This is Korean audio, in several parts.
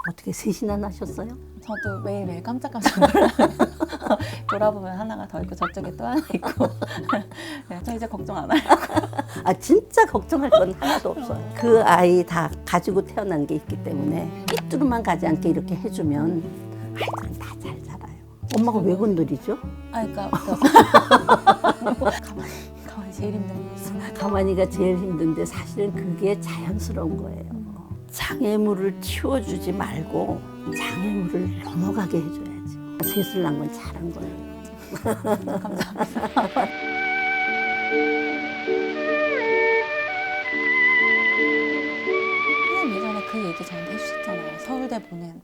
어떻게 셋이나 나셨어요? 저도 매일매일 깜짝깜짝 놀라요. 돌아보면 하나가 더 있고 저쪽에 또 하나 있고. 네, 저 이제 걱정 안 해요. 아 진짜 걱정할 건 하나도 없어요. 그 아이 다 가지고 태어난 게 있기 때문에 삐뚤만 가지 않게 이렇게 해주면 아이들은 다 잘 자라요. 엄마가 왜 건드리죠? 아, 그러니까 가만히 제일 힘든 게 있어. 가만히가 제일 힘든데 사실은 그게 자연스러운 거예요. 장애물을 치워주지 말고 장애물을 넘어가게 해줘야지. 셋을 낳은 건 잘한 거예요. 감사합니다. 선생님 예전에 그 얘기 저한테 해주셨잖아요. 서울대 보낸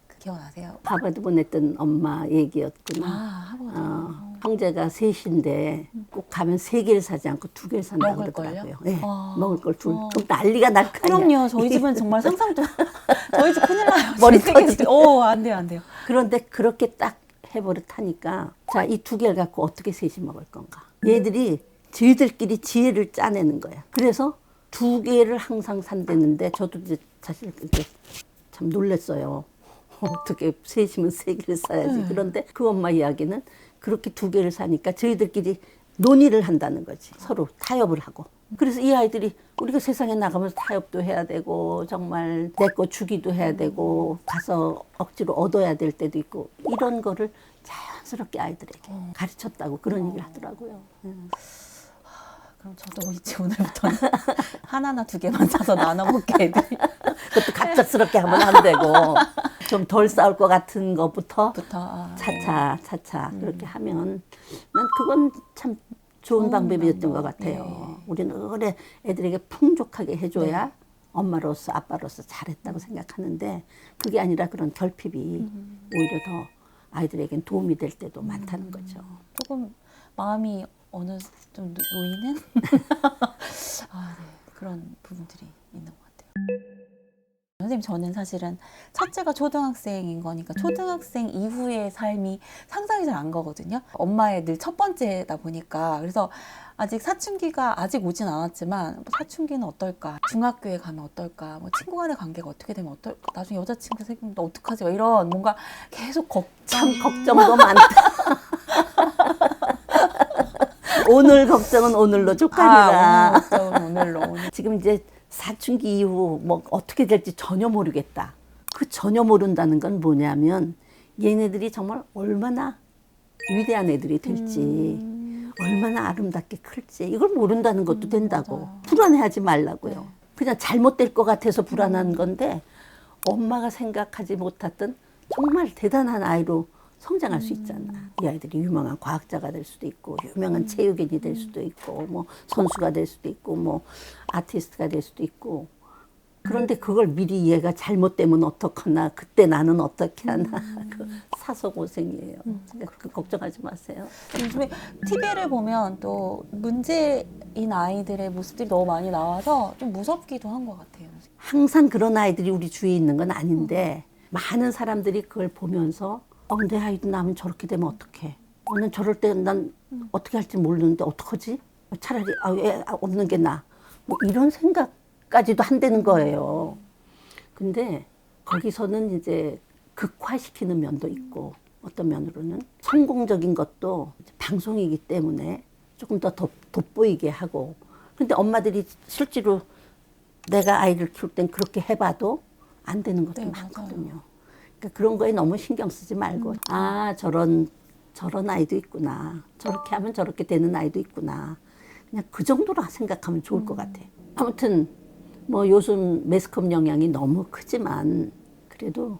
그 기억나세요? 하버드 보냈던 엄마 얘기였구나. 아, 하버드. 형제가 셋인데 꼭 가면 3개를 사지 않고 2개를 산다고 먹을 걸요? 그러더라고요. 네, 아. 먹을 걸 둘. 그럼 난리가 날 거 아니야. 그럼요. 저희 집은 정말 상상도 저희 집 큰일 나요. 머리 지금 터지. 안 돼요, 안 돼요. 그런데 그렇게 딱 해버릇하니까 자, 이 2개를 갖고 어떻게 셋이 먹을 건가. 얘들이 저희들끼리 지혜를 짜내는 거야. 그래서 2개를 항상 산대는데 저도 이제 사실 이렇게 참 놀랐어요. 어떻게 셋이면 3개를 사야지. 그런데 그 엄마 이야기는 그렇게 2개를 사니까 저희들끼리 논의를 한다는 거지. 서로 타협을 하고. 그래서 이 아이들이 우리가 세상에 나가면서 타협도 해야 되고 정말 내 거 주기도 해야 되고 가서 억지로 얻어야 될 때도 있고 이런 거를 자연스럽게 아이들에게 가르쳤다고 그런 얘기를 하더라고요. 그럼 저도 이제 오늘부터는 하나나 2개만 사서 나눠 먹게 애들이. 그것도 갑작스럽게 하면 안 되고 좀 덜 싸울 것 같은 것부터 차차 그렇게 하면 난 그건 참 좋은 방법이었던 것 같아요. 네. 우리는 오래 애들에게 풍족하게 해줘야 엄마로서 아빠로서 잘했다고 생각하는데 그게 아니라 그런 결핍이 오히려 더 아이들에겐 도움이 될 때도 많다는 거죠. 조금 마음이 어느 좀 놓이는 아, 네. 그런 부분들이 있는 것 같아요. 선생님, 저는 사실은 첫째가 초등학생인 거니까 초등학생 이후의 삶이 상상이 잘 안 가거든요. 엄마의 늘 첫 번째다 보니까. 그래서 아직 사춘기가 아직 오진 않았지만 사춘기는 어떨까? 중학교에 가면 어떨까? 뭐 친구 간의 관계가 어떻게 되면 어떨까? 나중에 여자친구 생기면 너 어떡하지? 막 이런 뭔가 계속 참 걱정도 많다. 오늘 걱정은 오늘로 족하리라. 오늘 걱정은 오늘로. 지금 이제 사춘기 이후 뭐 어떻게 될지 전혀 모르겠다. 그 전혀 모른다는 건 뭐냐면 얘네들이 정말 얼마나 위대한 애들이 될지 얼마나 아름답게 클지 이걸 모른다는 것도 된다고. 맞아요. 불안해하지 말라고요. 네. 그냥 잘못될 것 같아서 불안한 건데 엄마가 생각하지 못했던 정말 대단한 아이로 성장할 수 있잖아. 이 아이들이 유명한 과학자가 될 수도 있고 유명한 체육인이 될 수도 있고 뭐 선수가 될 수도 있고 뭐 아티스트가 될 수도 있고 그런데 그걸 미리 얘가 잘못되면 어떡하나 그때 나는 어떻게 하나 그 사서 고생이에요. 그 걱정하지 마세요. 요즘에 TV를 보면 또 문제인 아이들의 모습들이 너무 많이 나와서 좀 무섭기도 한 것 같아요. 항상 그런 아이들이 우리 주위에 있는 건 아닌데 많은 사람들이 그걸 보면서 내 아이도 나면 저렇게 되면 어떡해. 난 저럴 때 난 어떻게 할지 모르는데 어떡하지? 차라리 애 없는 게 나아. 뭐 이런 생각까지도 한다는 거예요. 근데 거기서는 이제 극화시키는 면도 있고 어떤 면으로는 성공적인 것도 방송이기 때문에 조금 더 돋보이게 하고 근데 엄마들이 실제로 내가 아이를 키울 땐 그렇게 해봐도 안 되는 것도 많거든요. 맞아요. 그러니까 그런 거에 너무 신경 쓰지 말고 아 저런 아이도 있구나. 저렇게 하면 저렇게 되는 아이도 있구나. 그냥 그 정도로 생각하면 좋을 것 같아요. 아무튼 뭐 요즘 매스컴 영향이 너무 크지만 그래도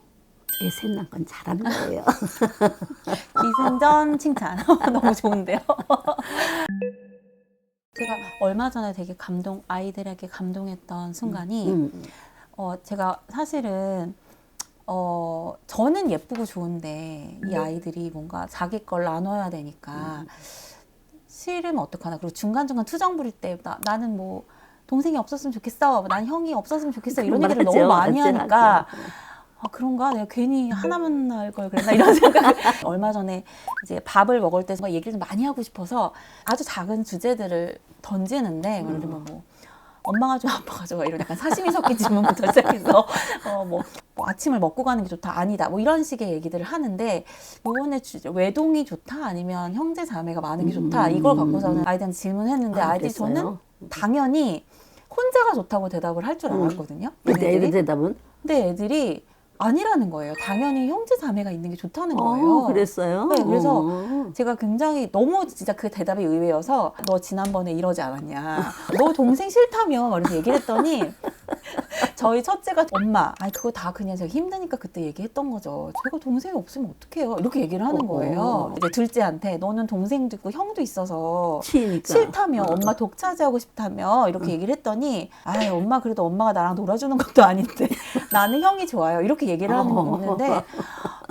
애 셋 낳은 건 잘하는 거예요. 기승전 칭찬. 너무 좋은데요. 제가 얼마 전에 되게 아이들에게 감동했던 순간이 제가 사실은 저는 예쁘고 좋은데 이 아이들이 뭔가 자기 걸 나눠야 되니까 싫으면 어떡하나. 그리고 중간중간 투정 부릴 때 나는 뭐 동생이 없었으면 좋겠어. 난 형이 없었으면 좋겠어. 이런 얘기를 너무 많이 하니까 그런가? 내가 괜히 하나만 낳을 걸 그랬나? 이런 생각. 얼마 전에 이제 밥을 먹을 때 얘기를 좀 많이 하고 싶어서 아주 작은 주제들을 던지는데 예를 들면 뭐 엄마가 좋아, 아빠가 좋아 이런 약간 사심이 섞인 질문부터 시작해서 뭐 아침을 먹고 가는 게 좋다 아니다 뭐 이런 식의 얘기들을 하는데 요번에 외동이 좋다 아니면 형제 자매가 많은 게 좋다 이걸 갖고서는 아이들한테 질문했는데 아이들이 저는 그랬어요? 당연히 혼자가 좋다고 대답을 할 줄 알았거든요. 근데 애들 대답은? 근데 애들이 아니라는 거예요. 당연히 형제 자매가 있는 게 좋다는 거예요. 그랬어요? 네, 그래서 제가 굉장히 너무 진짜 그 대답이 의외여서 너 지난번에 이러지 않았냐. 너 동생 싫다며 막 이렇게 얘기를 했더니 저희 첫째가 엄마, 아니 그거 다 그냥 제가 힘드니까 그때 얘기했던 거죠. 제가 동생이 없으면 어떡해요. 이렇게 얘기를 하는 거예요. 이제 둘째한테 너는 동생도 있고 형도 있어서 치니까. 싫다며 엄마 독차지하고 싶다며 이렇게 얘기를 했더니 아이 엄마 그래도 엄마가 나랑 놀아주는 것도 아닌데 나는 형이 좋아요. 이렇게 얘기를 하는데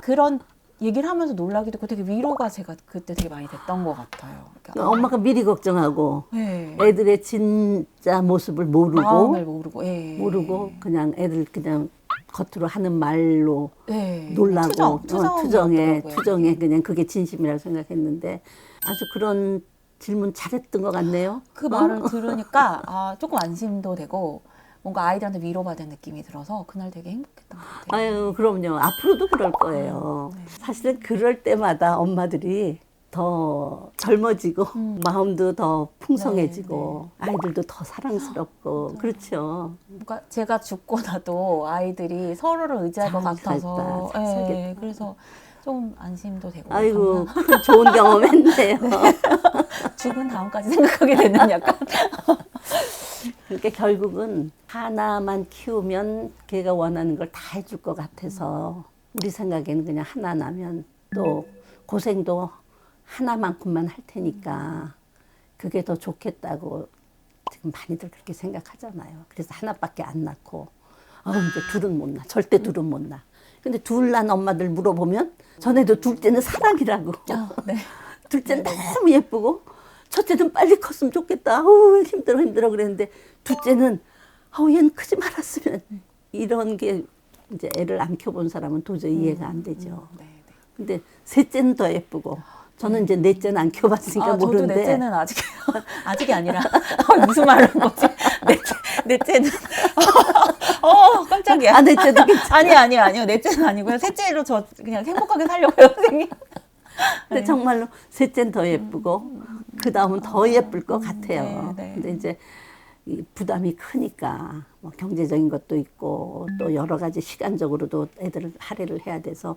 그런 얘기를 하면서 놀라기도 했고 되게 위로가 제가 그때 되게 많이 됐던 것 같아요. 그러니까 엄마가 미리 걱정하고 네. 애들의 진짜 모습을 마음을 모르고 예. 모르고 그냥 애들 그냥 겉으로 하는 말로 네. 놀라고 투정에 투정이었더라고요. 그냥 그게 진심이라고 생각했는데 아주 그런 질문 잘했던 것 같네요. 그 말을 들으니까 아, 조금 안심도 되고 뭔가 아이들한테 위로받은 느낌이 들어서 그날 되게 행복했던 것 같아요. 아유, 그럼요. 앞으로도 그럴 거예요. 네. 사실은 그럴 때마다 엄마들이 더 젊어지고 마음도 더 풍성해지고 아이들도 더 사랑스럽고 그렇죠. 뭔가 제가 죽고 나도 아이들이 서로를 의지할 것 잘 같아서 살겠다, 잘 예, 살겠다. 그래서 좀 안심도 되고 아이고, 큰 좋은 경험했네요. 죽은 다음까지 생각하게 되는 약간 그러니까 결국은 하나만 키우면 걔가 원하는 걸 다 해줄 것 같아서 우리 생각에는 그냥 하나 나면 또 고생도 하나만큼만 할 테니까 그게 더 좋겠다고 지금 많이들 그렇게 생각하잖아요. 그래서 하나밖에 안 낳고 이제 둘은 못 낳아. 절대 둘은 못 낳아. 근데 둘 낳은 엄마들 물어보면 전에도 둘째는 사랑이라고. 네. 둘째는 너무 예쁘고 첫째는 빨리 컸으면 좋겠다. 아우 힘들어 그랬는데 둘째는 얘는 크지 말았으면 이런 게 이제 애를 안 키워본 사람은 도저히 이해가 안 되죠. 네, 네. 근데 셋째는 더 예쁘고 저는 이제 넷째는 안 키워봤으니까 저도 모르는데 넷째는 아직이 아니라 무슨 말을 한 거지? 넷째는 깜짝이야. 넷째도 괜찮아. 아니요. 넷째는 아니고요. 셋째로 저 그냥 행복하게 살려고요, 선생님. 근데 정말로 셋째는 더 예쁘고 그 다음은 더 예쁠 것 같아요. 네. 근데 이제 이 부담이 크니까 뭐 경제적인 것도 있고 또 여러 가지 시간적으로도 애들을 할애를 해야 돼서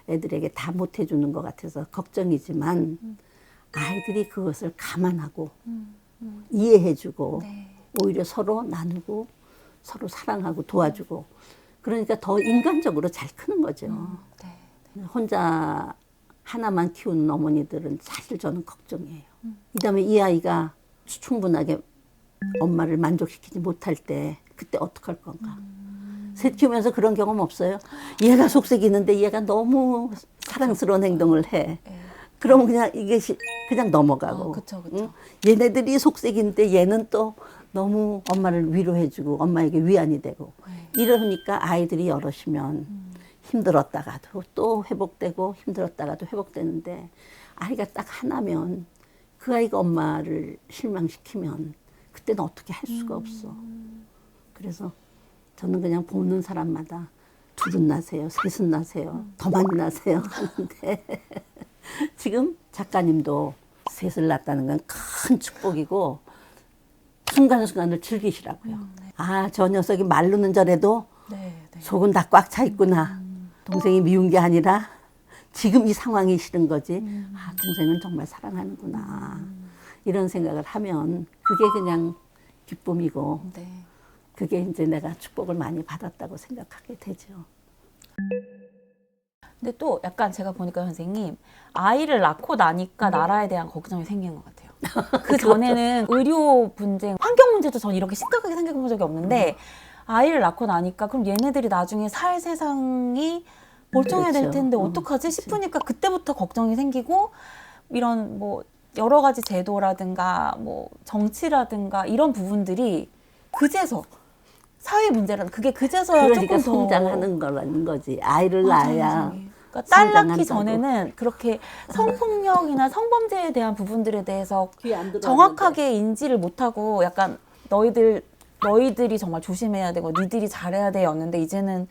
애들에게 다 못 해주는 것 같아서 걱정이지만 아이들이 그것을 감안하고 이해해주고 네. 오히려 서로 나누고 서로 사랑하고 도와주고 그러니까 더 인간적으로 잘 크는 거죠. 네. 혼자 하나만 키우는 어머니들은 사실 저는 걱정이에요. 그다음에 이 아이가 충분하게 엄마를 만족시키지 못할 때 그때 어떡할 건가. 셋 키우면서 그런 경험 없어요? 얘가 속색이는데 얘가 너무 사랑스러운 행동을 해. 그러면 그냥 이게 그냥 넘어가고. 그쵸. 응? 얘네들이 속색인데 얘는 또 너무 엄마를 위로해주고 엄마에게 위안이 되고 이러니까 아이들이 여럿이면 힘들었다가도 또 회복되고 힘들었다가도 회복되는데 아이가 딱 하나면 그 아이가 엄마를 실망시키면 그때는 어떻게 할 수가 없어. 그래서 저는 그냥 보는 사람마다 둘은 나세요, 셋은 나세요, 더 많이 나세요 하는데 지금 작가님도 셋을 낳았다는 건 큰 축복이고 순간순간을 즐기시라고요. 저 녀석이 말로는 저래도 네. 속은 다 꽉 차 있구나. 동생이 미운 게 아니라 지금 이 상황이 싫은 거지. 동생은 정말 사랑하는구나. 이런 생각을 하면 그게 그냥 기쁨이고 네. 그게 이제 내가 축복을 많이 받았다고 생각하게 되죠. 근데 또 약간 제가 보니까 선생님 아이를 낳고 나니까 나라에 대한 걱정이 생긴 것 같아요. 그 전에는 의료 분쟁, 환경 문제도 전 이렇게 심각하게 생각해 본 적이 없는데 아이를 낳고 나니까 그럼 얘네들이 나중에 살 세상이 멀쩡해야 될 그렇죠. 텐데 어떡하지 싶으니까 그때부터 걱정이 생기고 이런 뭐 여러 가지 제도라든가 뭐 정치라든가 이런 부분들이 그제서 사회 문제라든 그게 그제서야 그러니까 조금 더 성장하는 거라는 거지. 아이를 맞아요, 낳아야 선생님. 그러니까 딸 낳기 성장한다고. 전에는 그렇게 성폭력이나 성범죄에 대한 부분들에 대해서 귀에 안 들어왔는데. 정확하게 인지를 못하고 약간 너희들 너희들이 정말 조심해야 되고 니들이 잘해야 돼였는데 이제는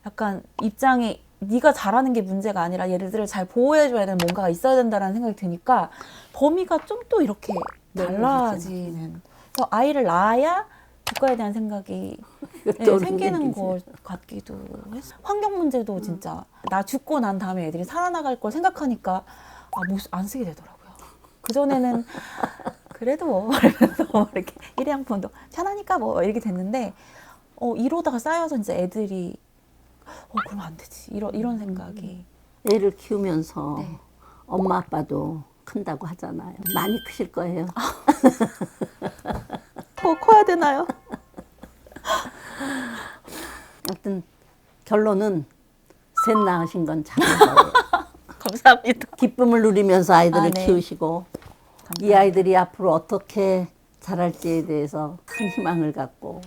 약간 입장이 네가 잘하는 게 문제가 아니라 얘들을 잘 보호해줘야 되는 뭔가가 있어야 된다는 생각이 드니까 범위가 좀 또 이렇게 달라지는. 그래서 아이를 낳아야 국가에 대한 생각이 생기는 것 같기도 했어. 환경 문제도 진짜 나 죽고 난 다음에 애들이 살아나갈 걸 생각하니까 안 쓰게 되더라고요. 그전에는 그래도 뭐 이러면서 이렇게 일회용품도 편하니까 뭐 이렇게 됐는데 이러다가 쌓여서 진짜 애들이 그러면 안 되지 이런 생각이. 애를 키우면서 네. 엄마 아빠도 큰다고 하잖아요. 많이 크실 거예요. 더 커야 되나요? 아무튼 결론은 셋 낳으신 건 잘한 거예요. 감사합니다. 기쁨을 누리면서 아이들을 네. 키우시고 감사합니다. 이 아이들이 앞으로 어떻게 자랄지에 대해서 큰 희망을 갖고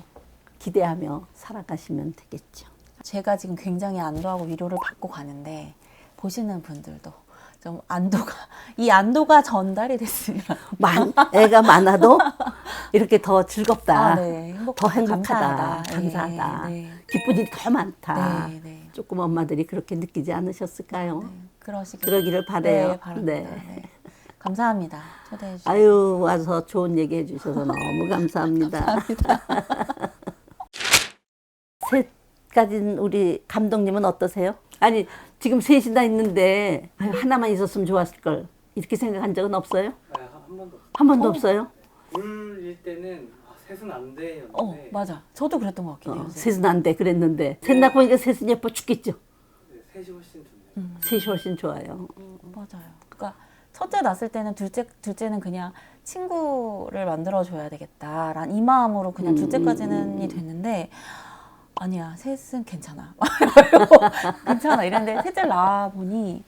기대하며 살아가시면 되겠죠. 제가 지금 굉장히 안도하고 위로를 받고 가는데 보시는 분들도 좀 이 안도가 전달이 됐으면 애가 많아도 이렇게 더 즐겁다. 네. 더 행복하다. 감사하다. 감사하다. 네. 기쁜 일이 더 많다. 네, 네. 조금 엄마들이 그렇게 느끼지 않으셨을까요? 그러기를 바래요. 네, 바랍니다. 네. 네. 감사합니다. 초대해 주셔서. 아유, 와서 좋은 얘기 해주셔서 너무 감사합니다. 셋 가진 우리 감독님은 어떠세요? 아니, 지금 셋이 다 있는데 아유, 하나만 있었으면 좋았을 걸 이렇게 생각한 적은 없어요? 한 번도 없어요. 한 번도 없어요? 둘일 때는 셋은 안 돼였는데 맞아. 저도 그랬던 것 같긴 해요. 셋은 안 돼 그랬는데 셋 낳고 보니까 셋은 예뻐 죽겠죠? 셋이 훨씬 좋네요. 셋이 훨씬 좋아요. 맞아요. 그러니까 첫째 낳았을 때는 둘째는 그냥 친구를 만들어줘야 되겠다라는 이 마음으로 그냥 둘째까지는 됐는데 아니야 셋은 괜찮아 괜찮아 이랬는데 셋째를 낳아보니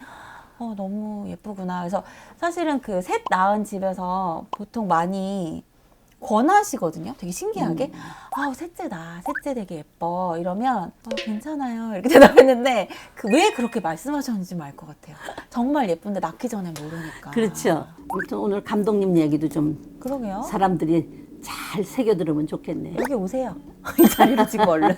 너무 예쁘구나. 그래서 사실은 그 셋 낳은 집에서 보통 많이 권하시거든요. 되게 신기하게 셋째다 셋째 되게 예뻐 이러면 괜찮아요 이렇게 대답했는데 왜 그렇게 말씀하셨는지 알 것 같아요. 정말 예쁜데 낳기 전에 모르니까. 그렇죠. 아무튼 오늘 감독님 얘기도 좀 그러게요. 사람들이 잘 새겨 들으면 좋겠네요. 여기 오세요. 이 자리로 지금 얼른.